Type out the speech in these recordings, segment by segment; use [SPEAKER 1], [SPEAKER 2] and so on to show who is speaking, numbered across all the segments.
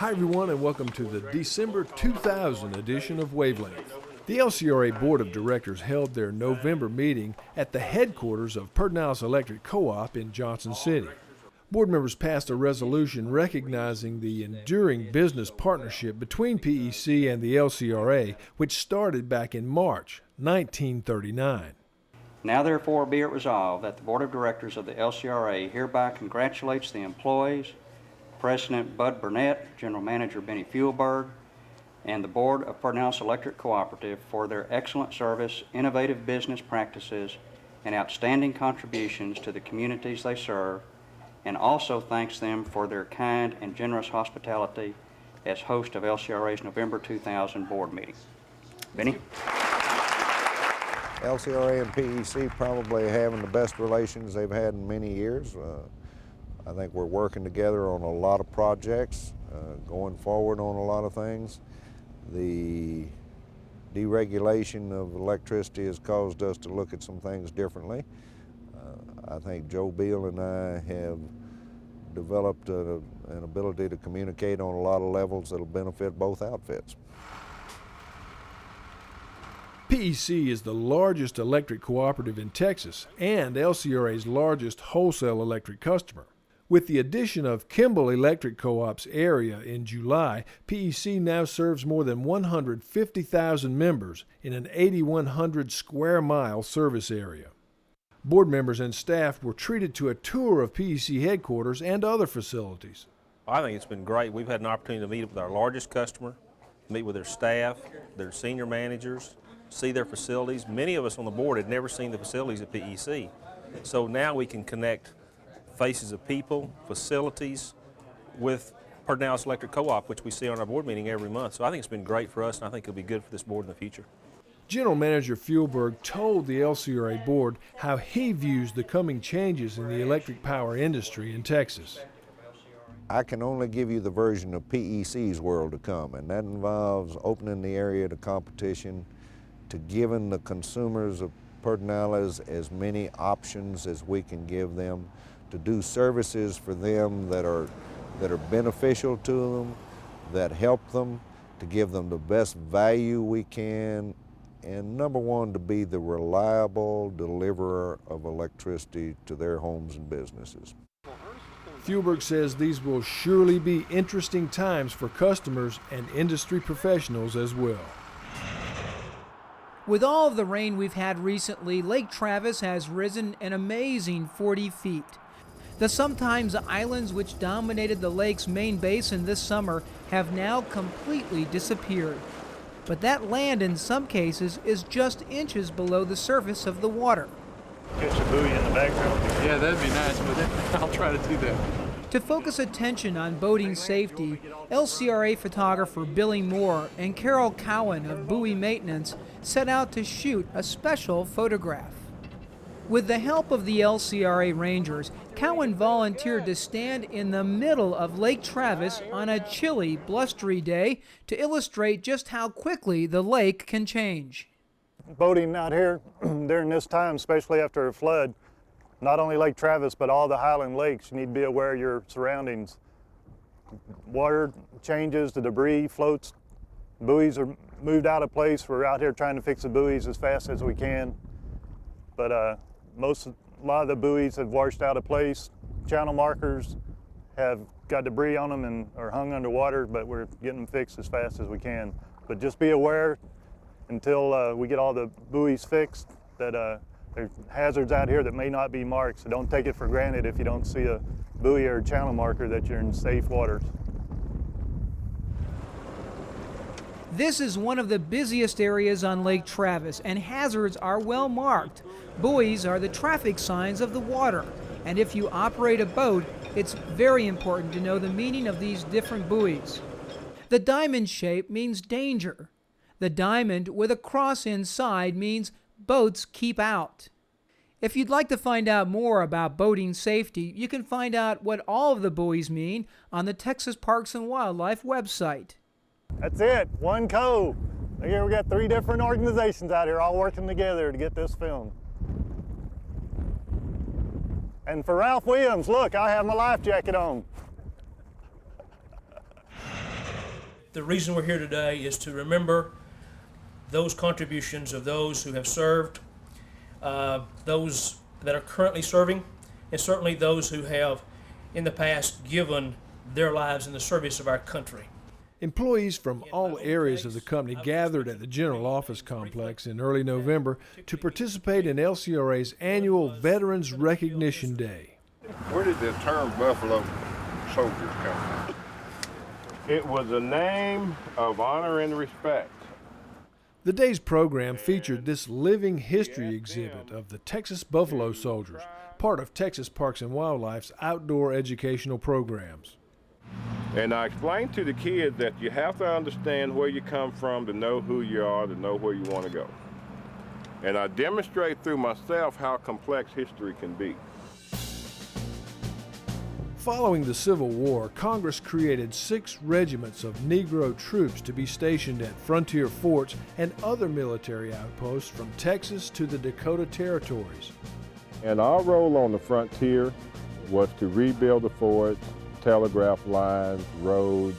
[SPEAKER 1] Hi everyone and welcome to the December 2000 edition of Wavelength. The LCRA Board of Directors held their November meeting at the headquarters of Pedernales Electric Co-op in Johnson City. Board members passed a resolution recognizing the enduring business partnership between PEC and the LCRA, which started back in March 1939.
[SPEAKER 2] Now therefore be it resolved that the Board of Directors of the LCRA hereby congratulates the employees, President Bud Burnett, General Manager Benny Fuelberg, and the Board of Pedernales Electric Cooperative for their excellent service, innovative business practices, and outstanding contributions to the communities they serve, and also thanks them for their kind and generous hospitality as host of LCRA's November 2000 board meeting. Benny?
[SPEAKER 3] LCRA and PEC probably having the best relations they've had in many years. I think we're working together on a lot of projects, going forward on a lot of things. The deregulation of electricity has caused us to look at some things differently. I think Joe Beal and I have developed an ability to communicate on a lot of levels that will benefit both outfits.
[SPEAKER 1] PEC is the largest electric cooperative in Texas and LCRA's largest wholesale electric customer. With the addition of Kimball Electric Co-op's area in July, PEC now serves more than 150,000 members in an 8,100 square mile service area. Board members and staff were treated to a tour of PEC headquarters and other facilities.
[SPEAKER 4] I think it's been great. We've had an opportunity to meet with our largest customer, meet with their staff, their senior managers, see their facilities. Many of us on the board had never seen the facilities at PEC. So now we can connect faces of people, facilities with Pedernales Electric Co-op, which we see on our board meeting every month. So I think it's been great for us, and I think it'll be good for this board in the future.
[SPEAKER 1] General Manager Fuelberg told the LCRA board how he views the coming changes in the electric power industry in Texas.
[SPEAKER 3] I can only give you the version of PEC's world to come, and that involves opening the area to competition, to giving the consumers of Pedernales as many options as we can give them, to do services for them that are beneficial to them, that help them, to give them the best value we can, and number one, to be the reliable deliverer of electricity to their homes and businesses.
[SPEAKER 1] Fuelberg says these will surely be interesting times for customers and industry professionals as well.
[SPEAKER 5] With all of the rain we've had recently, Lake Travis has risen an amazing 40 feet. The sometimes islands which dominated the lake's main basin this summer have now completely disappeared. But that land in some cases is just inches below the surface of the water.
[SPEAKER 6] Catch a buoy in the background.
[SPEAKER 7] Yeah, that'd be nice, but I'll try to do that.
[SPEAKER 5] To focus attention on boating safety, LCRA photographer Billy Moore and Carol Cowan of Buoy Maintenance set out to shoot a special photograph. With the help of the LCRA Rangers, Cowan volunteered to stand in the middle of Lake Travis on a chilly, blustery day to illustrate just how quickly the lake can change.
[SPEAKER 6] Boating out here during this time, especially after a flood, not only Lake Travis, but all the Highland lakes, you need to be aware of your surroundings. Water changes, the debris floats, buoys are moved out of place. We're out here trying to fix the buoys as fast as we can. But a lot of the buoys have washed out of place. Channel markers have got debris on them and are hung underwater, but we're getting them fixed as fast as we can. But just be aware until we get all the buoys fixed that there's hazards out here that may not be marked, so don't take it for granted if you don't see a buoy or a channel marker that you're in safe waters.
[SPEAKER 5] This is one of the busiest areas on Lake Travis, and hazards are well marked. Buoys are the traffic signs of the water, and if you operate a boat, it's very important to know the meaning of these different buoys. The diamond shape means danger. The diamond with a cross inside means boats keep out. If you'd like to find out more about boating safety, you can find out what all of the buoys mean on the Texas Parks and Wildlife website.
[SPEAKER 6] That's it, one cove. Here we got 3 different organizations out here all working together to get this filmed. And for Ralph Williams, look, I have my life jacket on.
[SPEAKER 8] The reason we're here today is to remember those contributions of those who have served, those that are currently serving, and certainly those who have in the past given their lives in the service of our country.
[SPEAKER 1] Employees from all areas of the company gathered at the General Office Complex in early November to participate in LCRA's annual Veterans Recognition Day.
[SPEAKER 9] Where did the term Buffalo Soldiers come from? It was a name of honor and respect.
[SPEAKER 1] The day's program featured this living history exhibit of the Texas Buffalo Soldiers, part of Texas Parks and Wildlife's outdoor educational programs.
[SPEAKER 9] And I explained to the kids that you have to understand where you come from to know who you are, to know where you want to go. And I demonstrate through myself how complex history can be.
[SPEAKER 1] Following the Civil War, Congress created 6 regiments of Negro troops to be stationed at frontier forts and other military outposts from Texas to the Dakota Territories.
[SPEAKER 9] And our role on the frontier was to rebuild the forts, telegraph lines, roads,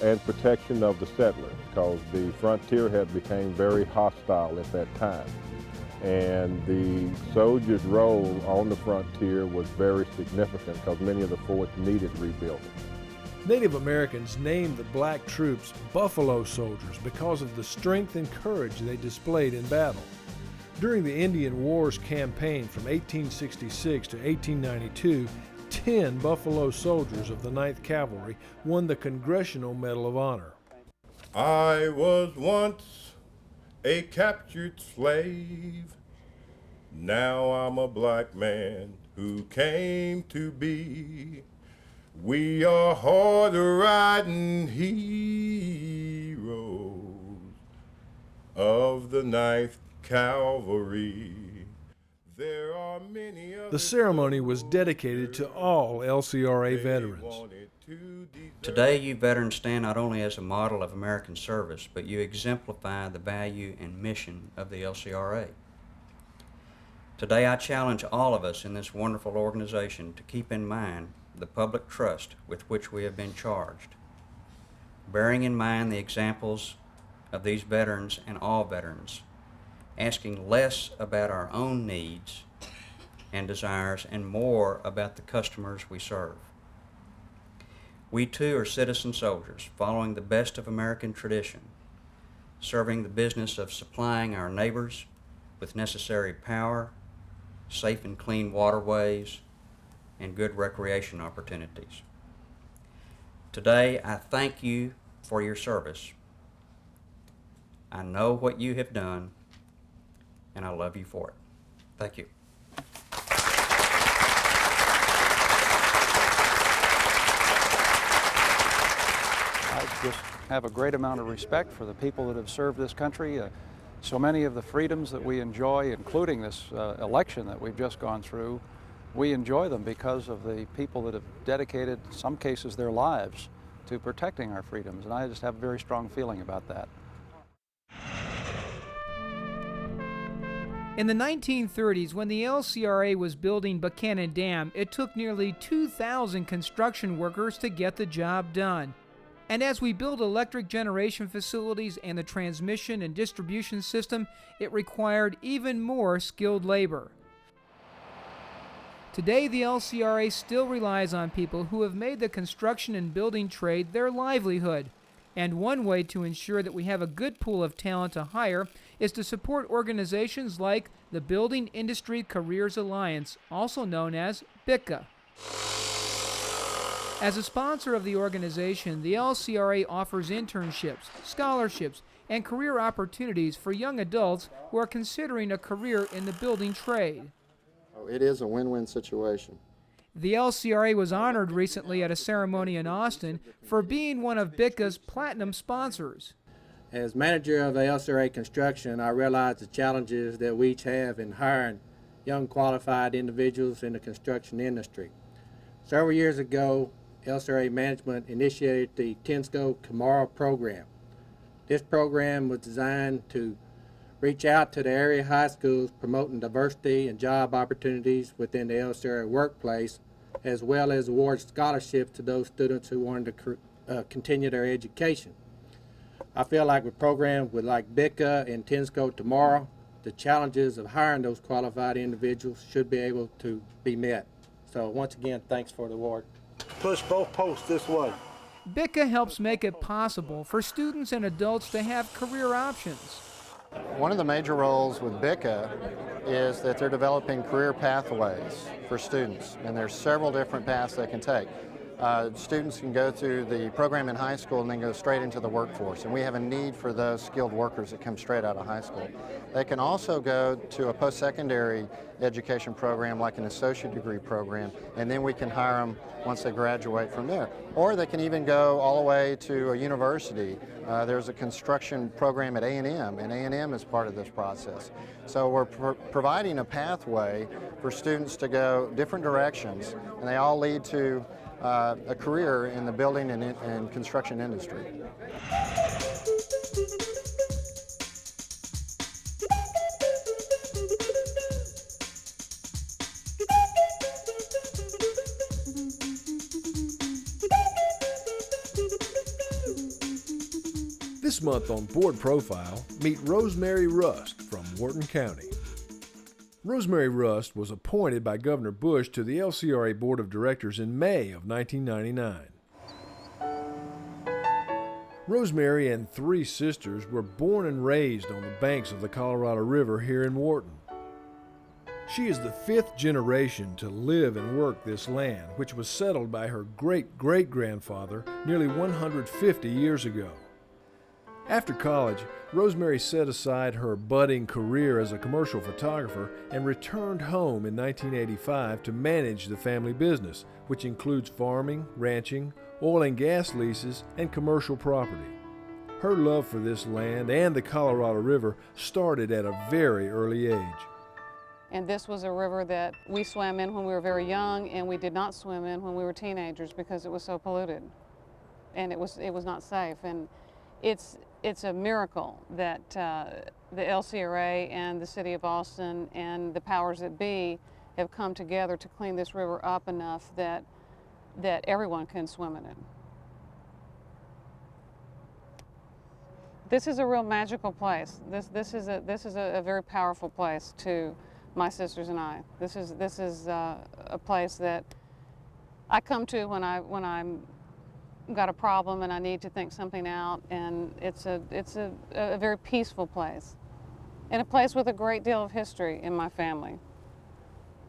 [SPEAKER 9] and protection of the settlers, because the frontier had become very hostile at that time. And the soldiers' role on the frontier was very significant because many of the forts needed rebuilding.
[SPEAKER 1] Native Americans named the black troops Buffalo Soldiers because of the strength and courage they displayed in battle. During the Indian Wars campaign from 1866 to 1892, 10 Buffalo Soldiers of the 9th Cavalry won the Congressional Medal of Honor.
[SPEAKER 9] I was once a captured slave. Now I'm a black man who came to be. We are hard-riding heroes of the 9th Cavalry. There are many others.
[SPEAKER 1] The ceremony was dedicated to all LCRA veterans.
[SPEAKER 2] Today, you veterans stand not only as a model of American service, but you exemplify the value and mission of the LCRA. Today, I challenge all of us in this wonderful organization to keep in mind the public trust with which we have been charged, bearing in mind the examples of these veterans and all veterans, asking less about our own needs and desires and more about the customers we serve. We too are citizen soldiers, following the best of American tradition, serving the business of supplying our neighbors with necessary power, safe and clean waterways, and good recreation opportunities. Today, I thank you for your service. I know what you have done, and I love you for it. Thank you.
[SPEAKER 10] I just have a great amount of respect for the people that have served this country. So many of the freedoms that we enjoy, including this election that we've just gone through, we enjoy them because of the people that have dedicated, in some cases, their lives to protecting our freedoms. And I just have a very strong feeling about that.
[SPEAKER 5] In the 1930s, when the LCRA was building Buchanan Dam, it took nearly 2,000 construction workers to get the job done. And as we build electric generation facilities and the transmission and distribution system, it required even more skilled labor. Today, the LCRA still relies on people who have made the construction and building trade their livelihood. And one way to ensure that we have a good pool of talent to hire is to support organizations like the Building Industry Careers Alliance, also known as BICA. As a sponsor of the organization, the LCRA offers internships, scholarships, and career opportunities for young adults who are considering a career in the building trade.
[SPEAKER 11] It is a win-win situation.
[SPEAKER 5] The LCRA was honored recently at a ceremony in Austin for being one of BICA's platinum sponsors.
[SPEAKER 11] As manager of the LCRA Construction, I realize the challenges that we each have in hiring young qualified individuals in the construction industry. Several years ago, LCRA management initiated the Tensco Camaro program. This program was designed to reach out to the area high schools promoting diversity and job opportunities within the LCRA workplace, as well as award scholarships to those students who wanted to continue their education. I feel like with programs with like BICA and Tensco tomorrow, the challenges of hiring those qualified individuals should be able to be met. So once again, thanks for the award.
[SPEAKER 6] Push both posts this way.
[SPEAKER 5] BICA helps make it possible for students and adults to have career options.
[SPEAKER 12] One of the major roles with BICA is that they're developing career pathways for students, and there's several different paths they can take. Students can go through the program in high school and then go straight into the workforce, and we have a need for those skilled workers that come straight out of high school. They can also go to a post-secondary education program like an associate degree program, and then we can hire them once they graduate from there. Or they can even go all the way to a university. There's a construction program at A&M, and A&M is part of this process. So we're providing a pathway for students to go different directions, and they all lead to a career in the building and construction industry.
[SPEAKER 1] This month on Board Profile, meet Rosemary Rust from Wharton County. Rosemary Rust was appointed by Governor Bush to the LCRA Board of Directors in May of 1999. Rosemary and three sisters were born and raised on the banks of the Colorado River here in Wharton. She is the fifth generation to live and work this land, which was settled by her great-great-grandfather nearly 150 years ago. After college, Rosemary set aside her budding career as a commercial photographer and returned home in 1985 to manage the family business, which includes farming, ranching, oil and gas leases, and commercial property. Her love for this land and the Colorado River started at a very early age.
[SPEAKER 13] And this was a river that we swam in when we were very young, and we did not swim in when we were teenagers because it was so polluted, and it was not safe. And it's a miracle that the LCRA and the City of Austin and the powers that be have come together to clean this river up enough that everyone can swim in it. This is a real magical place. This is a very powerful place to my sisters and I. This is a place that I come to when I'm got a problem and I need to think something out, and it's a very peaceful place, and a place with a great deal of history in my family,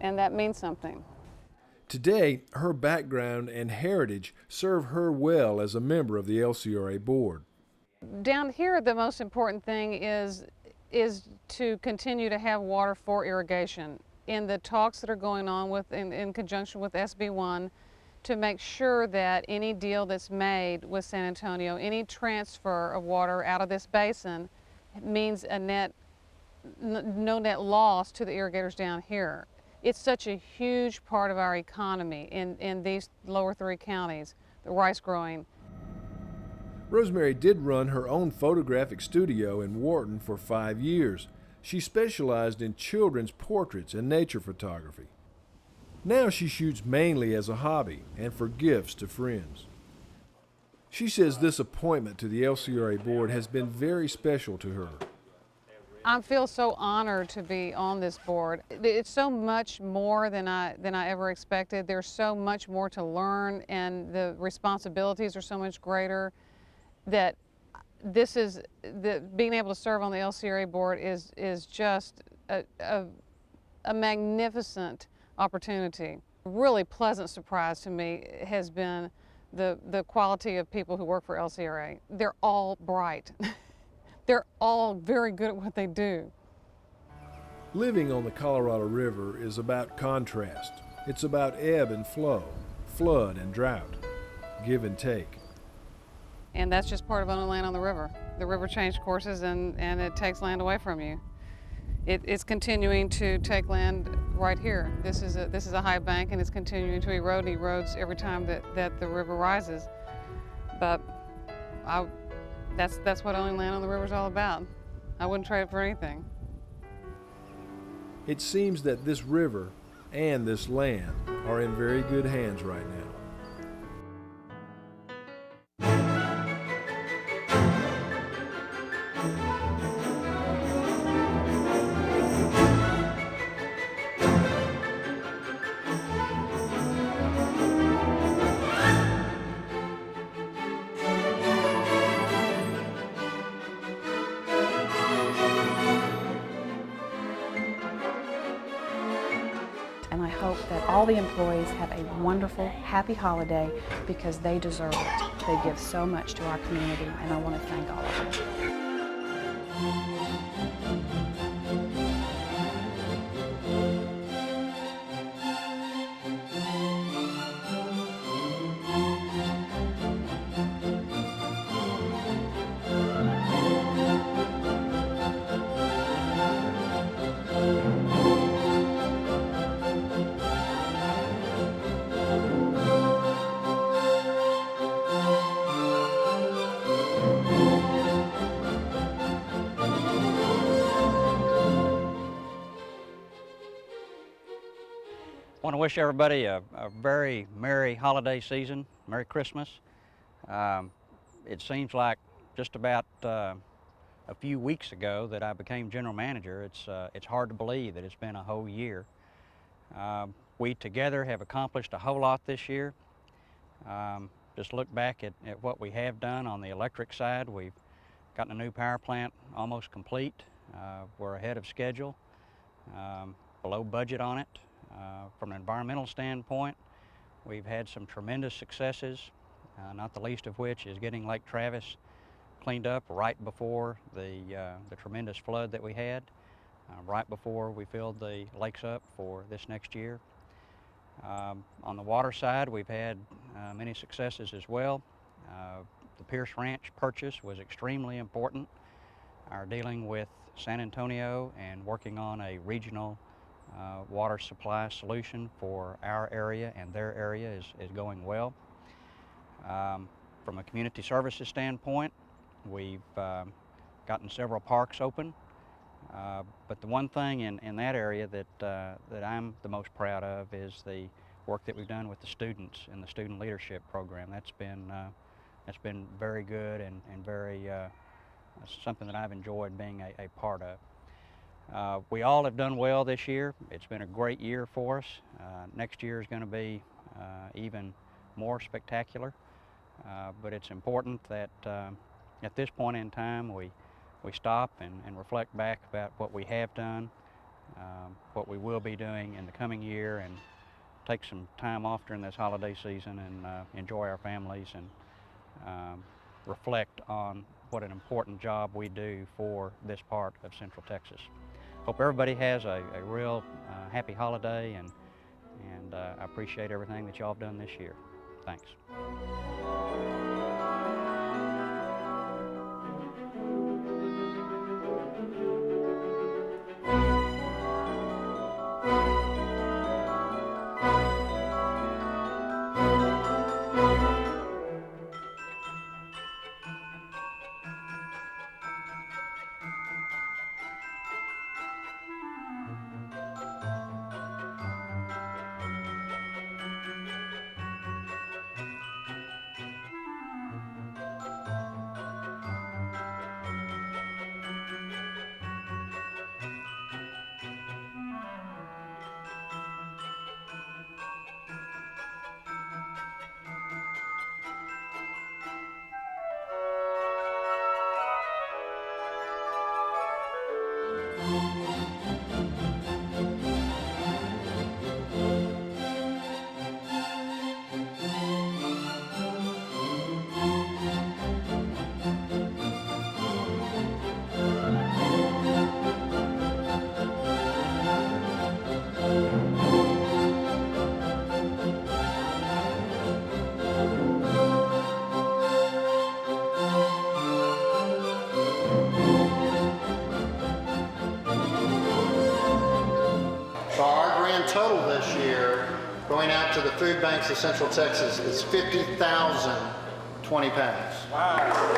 [SPEAKER 13] and that means something.
[SPEAKER 1] Today, her background and heritage serve her well as a member of the LCRA board.
[SPEAKER 13] Down here, the most important thing is to continue to have water for irrigation. In the talks that are going on in conjunction with SB1, to make sure that any deal that's made with San Antonio, any transfer of water out of this basin, means no net loss to the irrigators down here. It's such a huge part of our economy in these lower three counties, the rice growing.
[SPEAKER 1] Rosemary did run her own photographic studio in Wharton for 5 years. She specialized in children's portraits and nature photography. Now she shoots mainly as a hobby and for gifts to friends. She says this appointment to the LCRA board has been very special to her.
[SPEAKER 13] I feel so honored to be on this board. It's so much more than I ever expected. There's so much more to learn, and the responsibilities are so much greater, that being able to serve on the LCRA board is just a magnificent opportunity. A really pleasant surprise to me has been the quality of people who work for LCRA. They're all bright. They're all very good at what they do.
[SPEAKER 1] Living on the Colorado River is about contrast. It's about ebb and flow, flood and drought, give and take.
[SPEAKER 13] And that's just part of owning land on the river. The river changed courses and it takes land away from you. It's continuing to take land right here. This is a high bank, and it's continuing to erode, and erodes every time that the river rises. But that's what owning land on the river is all about. I wouldn't trade it for anything.
[SPEAKER 1] It seems that this river and this land are in very good hands right now.
[SPEAKER 14] hope that all the employees have a wonderful, happy holiday because they deserve it. They give so much to our community, and I want to thank all of them.
[SPEAKER 15] I want to wish everybody a very Merry holiday season, Merry Christmas. It seems like just about a few weeks ago that I became general manager. It's hard to believe that it's been a whole year. We together have accomplished a whole lot this year. Just look back at what we have done on the electric side. We've gotten a new power plant almost complete. We're ahead of schedule, below budget on it. From an environmental standpoint, we've had some tremendous successes, not the least of which is getting Lake Travis cleaned up right before the tremendous flood that we had, right before we filled the lakes up for this next year. On the water side, we've had many successes as well. The Pierce Ranch purchase was extremely important. Our dealing with San Antonio and working on a regional water supply solution for our area and their area is going well. From a community services standpoint, we've gotten several parks open, but the one thing in that area that I'm the most proud of is the work that we've done with the students in the student leadership program. That's been very good and very something that I've enjoyed being a part of. We all have done well this year. It's been a great year for us. Next year is going to be even more spectacular, but it's important that at this point in time we stop and reflect back about what we have done, what we will be doing in the coming year, and take some time off during this holiday season and enjoy our families and reflect on what an important job we do for this part of Central Texas. Hope everybody has a real happy holiday, and I appreciate everything that y'all have done this year. Thanks.
[SPEAKER 12] Total this year, going out to the food banks of Central Texas, is 50,020 pounds. Wow.